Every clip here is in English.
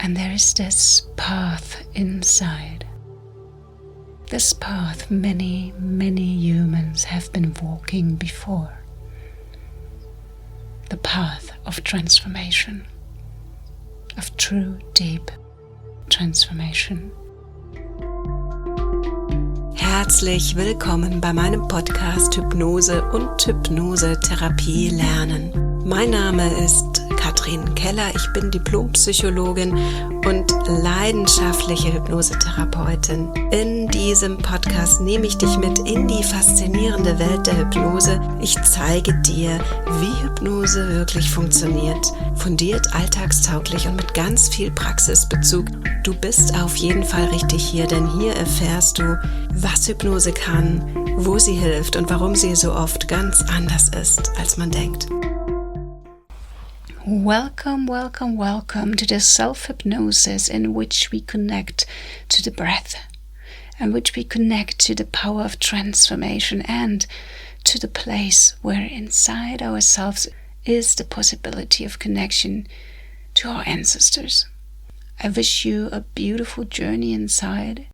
And there is this path inside. This path many, many humans have been walking before. The path of transformation, of true, deep transformation. Herzlich willkommen bei meinem Podcast Hypnose und Hypnosetherapie lernen. Mein Name ist Katrin Keller, ich bin Diplompsychologin und leidenschaftliche Hypnosetherapeutin. In diesem Podcast nehme ich dich mit in die faszinierende Welt der Hypnose. Ich zeige dir, wie Hypnose wirklich funktioniert, fundiert, alltagstauglich und mit ganz viel Praxisbezug. Du bist auf jeden Fall richtig hier, denn hier erfährst du, was Hypnose kann, wo sie hilft und warum sie so oft ganz anders ist, als man denkt. Welcome, welcome, welcome to the self-hypnosis in which we connect to the breath, in which we connect to the power of transformation and to the place where inside ourselves is the possibility of connection to our ancestors. I wish you a beautiful journey inside.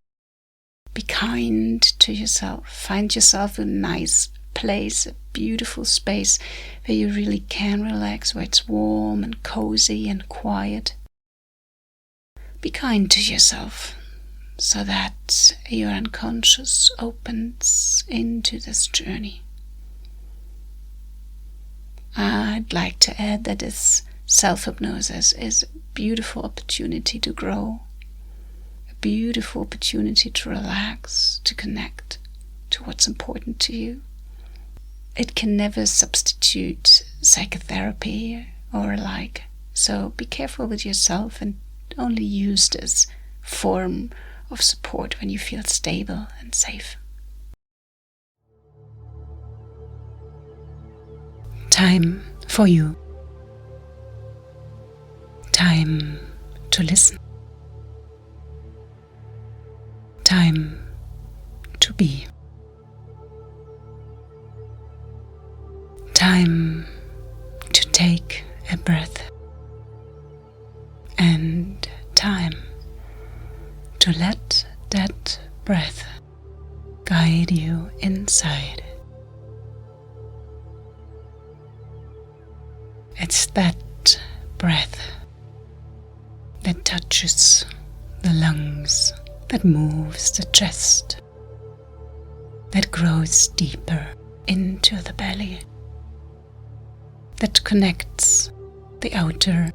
Be kind to yourself. Find yourself a nice place, a beautiful space where you really can relax, where it's warm and cozy and quiet. Be kind to yourself so that your unconscious opens into this journey. I'd like to add that this self-hypnosis is a beautiful opportunity to grow, a beautiful opportunity to relax, to connect to what's important to you. It can never substitute psychotherapy or alike, so be careful with yourself and only use this form of support when you feel stable and safe. Time for you. Time to listen. Time to be. Time to take a breath. And time to let that breath guide you inside. It's that breath that touches the lungs, that moves the chest, that grows deeper into the belly, that connects the outer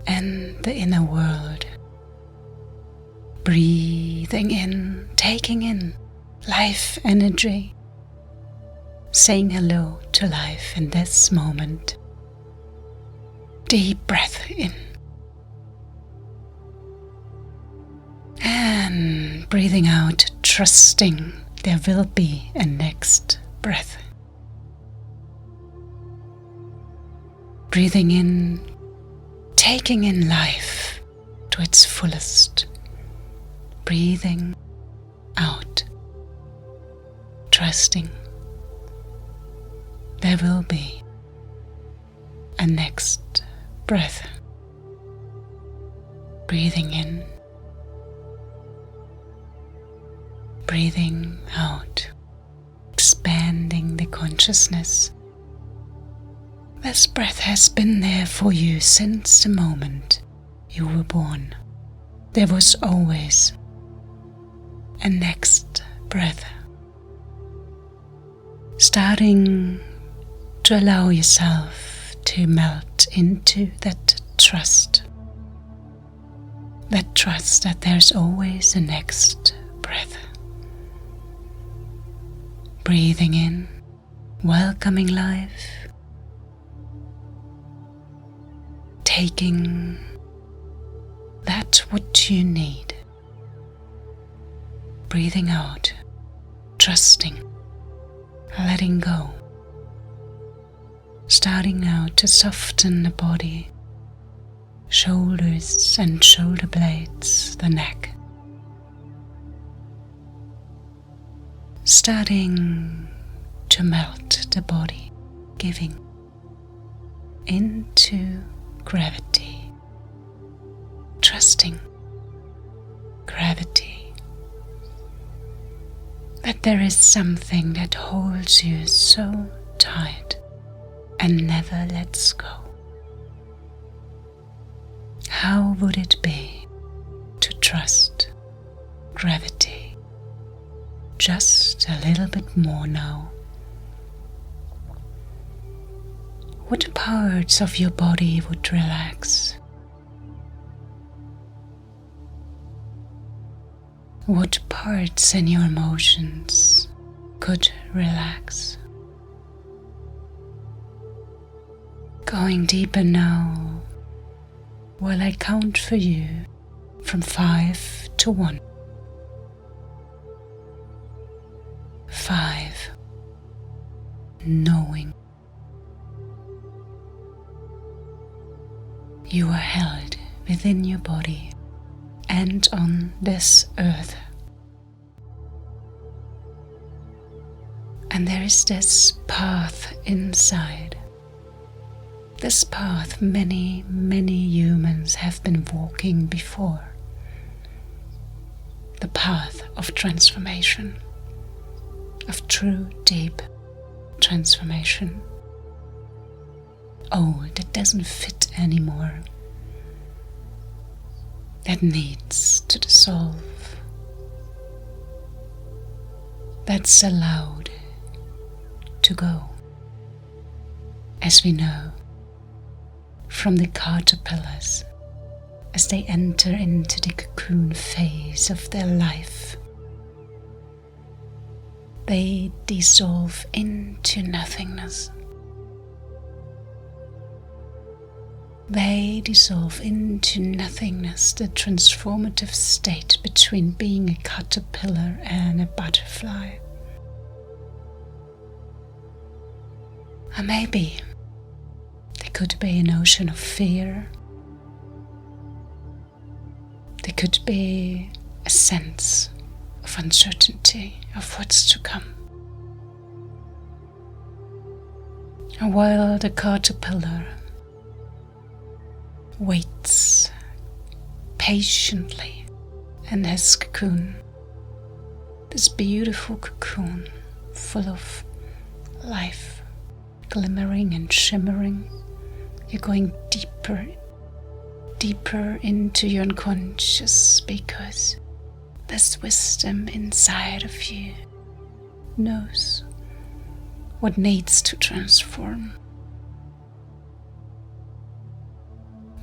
and the inner world. Breathing in, taking in life energy, saying hello to life in this moment. Deep breath in. And breathing out, trusting there will be a next breath. Breathing in, taking in life to its fullest. Breathing out, trusting there will be a next breath. Breathing in, breathing out, expanding the consciousness. This breath has been there for you since the moment you were born. There was always a next breath. Starting to allow yourself to melt into that trust. That trust that there's always a next breath. Breathing in, welcoming life. Taking that what you need. Breathing out, trusting, letting go. Starting now to soften the body, shoulders and shoulder blades, the neck. Starting to melt the body, giving into gravity, trusting gravity, that there is something that holds you so tight and never lets go. How would it be to trust gravity just a little bit more now? What parts of your body would relax? What parts in your emotions could relax? Going deeper now, while I count for you from 5 to 1. 5. Knowing you are held within your body and on this earth. And there is this path inside. This path many, many humans have been walking before. The path of transformation, of true, deep transformation. Oh, that doesn't fit anymore. That needs to dissolve. That's allowed to go. As we know from the caterpillars, as they enter into the cocoon phase of their life, they dissolve into nothingness. They dissolve into nothingness, the transformative state between being a caterpillar and a butterfly. Or maybe there could be an ocean of fear. There could be a sense of uncertainty of what's to come. And while the caterpillar waits patiently in his cocoon, this beautiful cocoon full of life, glimmering and shimmering, you're going deeper, deeper into your unconscious, because this wisdom inside of you knows what needs to transform.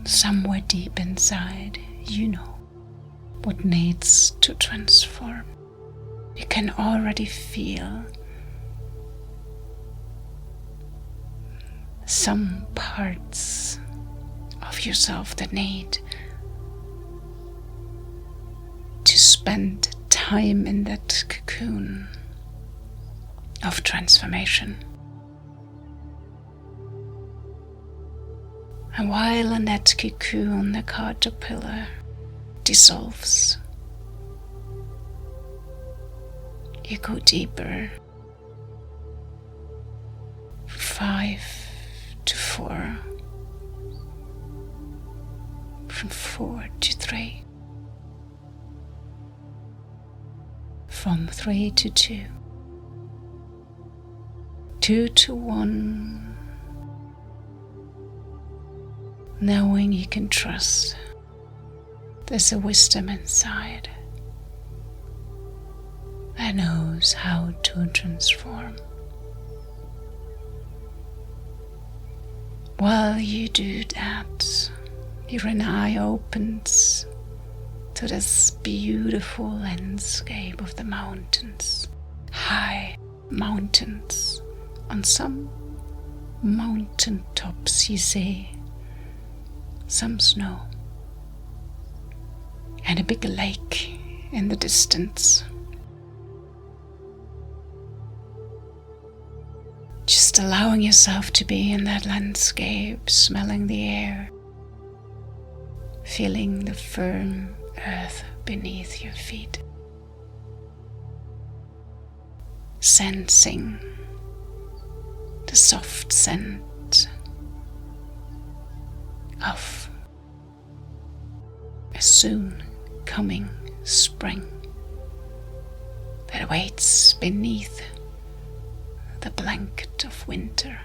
Somewhere deep inside, you know what needs to transform. You can already feel some parts of yourself that need to spend time in that cocoon of transformation. And while in that cocoon the caterpillar dissolves, you go deeper. 5 to 4, from 4 to 3, from 3 to 2, 2 to 1, knowing you can trust there's a wisdom inside that knows how to transform. While you do that, your eye opens to this beautiful landscape of the mountains, high mountains. On some mountain tops you see some snow and a big lake in the distance. Just allowing yourself to be in that landscape, smelling the air, feeling the firm earth beneath your feet, sensing the soft scent of a soon coming spring that awaits beneath the blanket of winter.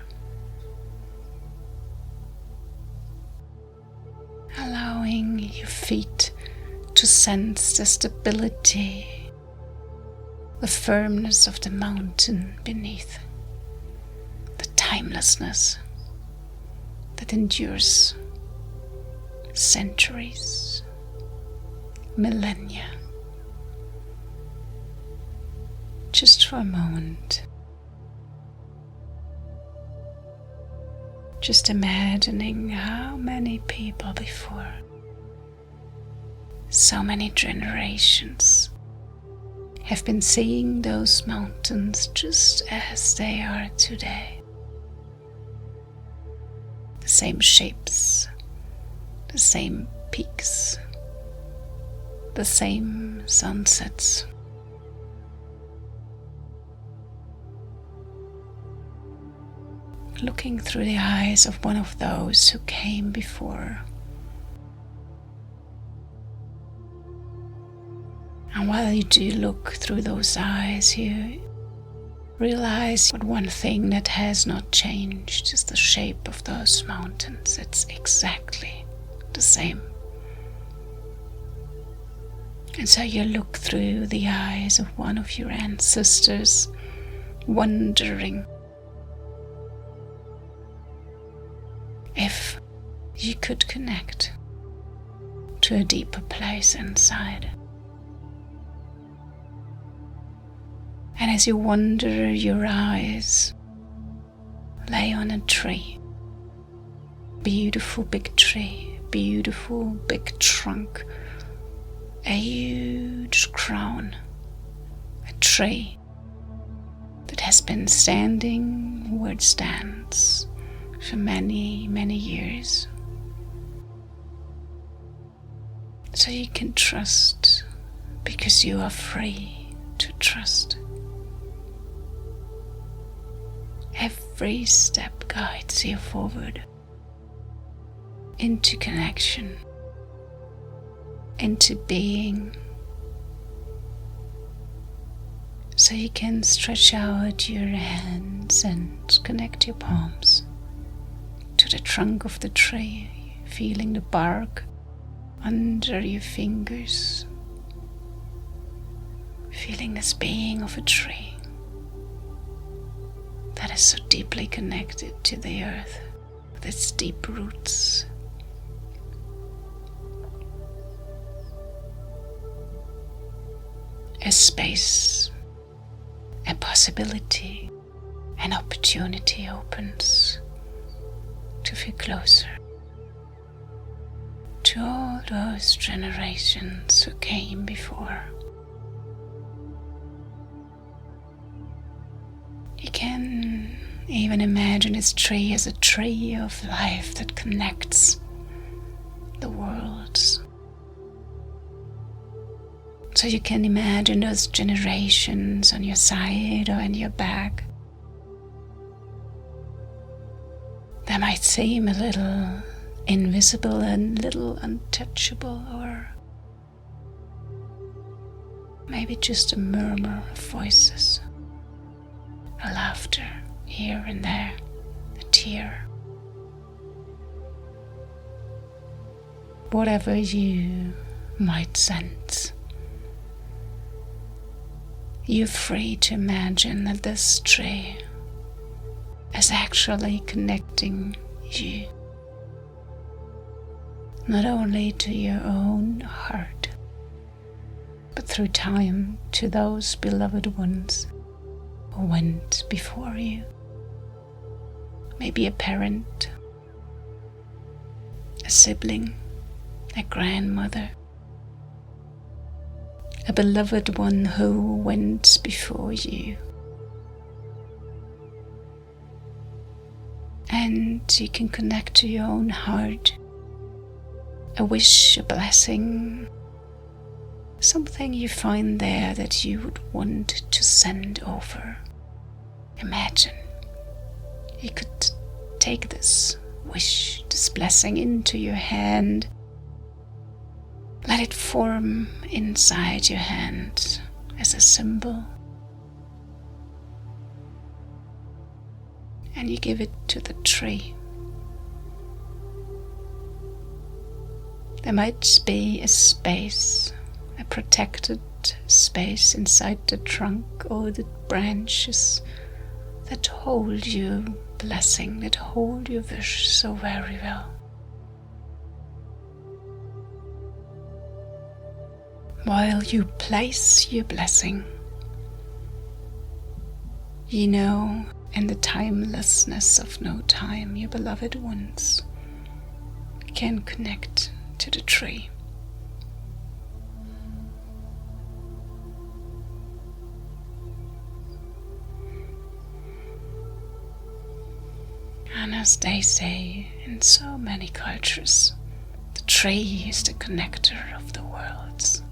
Allowing your feet to sense the stability, the firmness of the mountain beneath, the timelessness that endures centuries, millennia. Just for a moment, just imagining how many people before, so many generations, have been seeing those mountains just as they are today. The same shapes, the same peaks, the same sunsets. Looking through the eyes of one of those who came before. And while you do look through those eyes, you realize that one thing that has not changed is the shape of those mountains. It's exactly the same. And so you look through the eyes of one of your ancestors, wondering if you could connect to a deeper place inside. And as you wonder, your eyes lay on a tree, beautiful big tree, beautiful big trunk, a huge crown, a tree that has been standing where it stands for many, many years. So you can trust, because you are free to trust. Every step guides you forward into connection, into being. So you can stretch out your hands and connect your palms to the trunk of the tree, feeling the bark under your fingers, feeling this being of a tree that is so deeply connected to the earth with its deep roots. A space, a possibility, an opportunity opens to feel closer to all those generations who came before. You can even imagine this tree as a tree of life that connects the worlds. So you can imagine those generations on your side or in your back. They might seem a little invisible and little untouchable, or maybe just a murmur of voices, a laughter here and there, a tear. Whatever you might sense, you're free to imagine that this tree is actually connecting you not only to your own heart, but through time to those beloved ones who went before you. Maybe a parent, a sibling, a grandmother, a beloved one who went before you. And you can connect to your own heart, a wish, a blessing, something you find there that you would want to send over. Imagine you could take this wish, this blessing into your hand Let it form inside your hand as a symbol. And you give it to the tree. There might be a space, a protected space inside the trunk or the branches that hold your blessing, that hold your wish so very well. While you place your blessing, you know, in the timelessness of no time, your beloved ones can connect to the tree. And as they say in so many cultures, the tree is the connector of the worlds.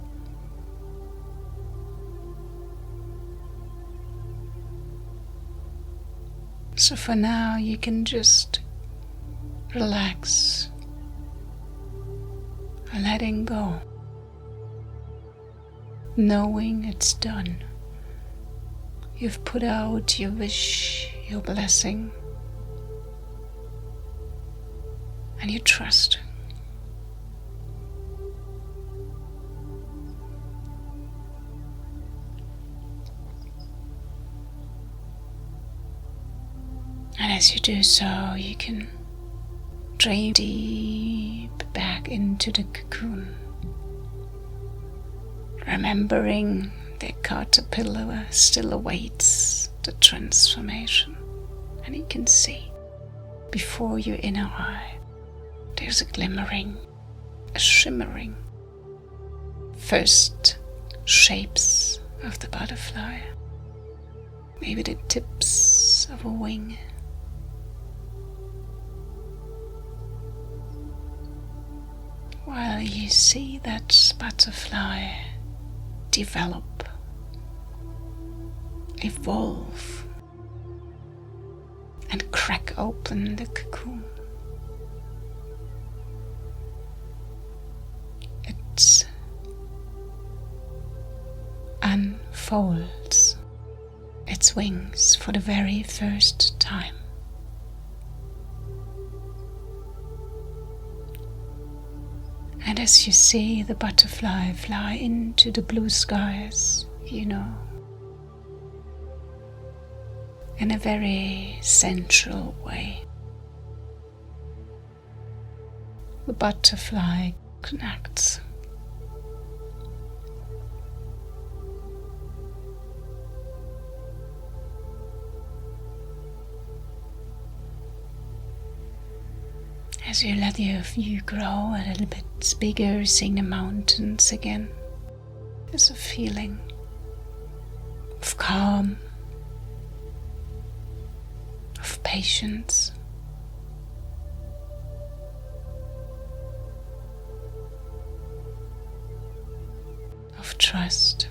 So for now you can just relax, letting go, knowing it's done. You've put out your wish, your blessing, and you trust. And as you do so, you can dream deep back into the cocoon, remembering the caterpillar still awaits the transformation. And you can see before your inner eye, there's a glimmering, a shimmering, first shapes of the butterfly, maybe the tips of a wing. While you see that butterfly develop, evolve, and crack open the cocoon, it unfolds its wings for the very first time. And as you see the butterfly fly into the blue skies, you know, in a very sensual way, the butterfly connects. As you let your view grow a little bit bigger, seeing the mountains again, there's a feeling of calm, of patience, of trust.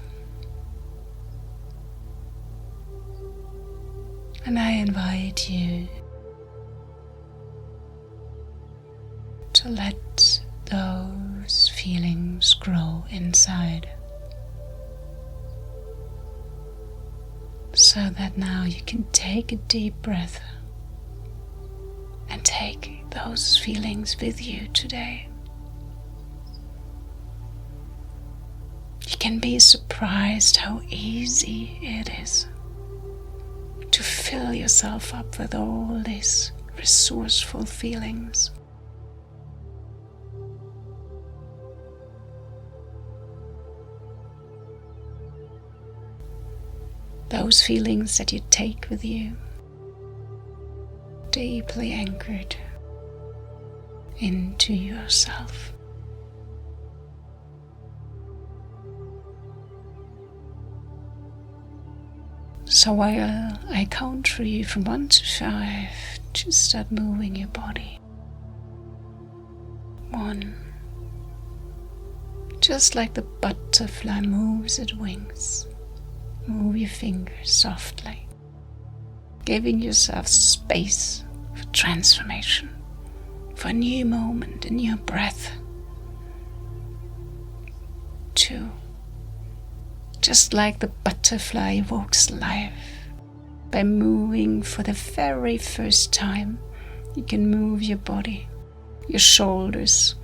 And I invite you to let those feelings grow inside, so that now you can take a deep breath and take those feelings with you today. You can be surprised how easy it is to fill yourself up with all these resourceful feelings. Those feelings that you take with you, deeply anchored into yourself. So while I count for you from 1 to 5, just start moving your body. 1. Just like the butterfly moves its wings. Move your fingers softly, giving yourself space for transformation, for a new moment, a new breath. 2. Just like the butterfly walks life, by moving for the very first time, you can move your body, your shoulders,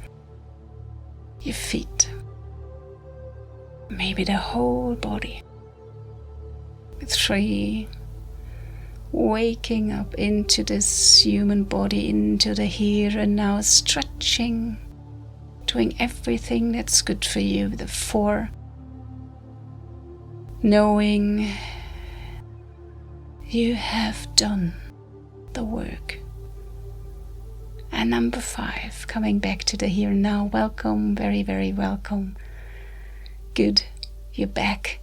your feet, maybe the whole body. 3. Waking up into this human body, into the here and now, stretching, doing everything that's good for you. The 4. Knowing you have done the work. And number 5, coming back to the here and now. Welcome, very, very welcome. Good, you're back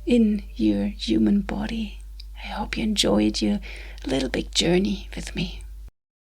in your human body. I hope you enjoyed your little big journey with me.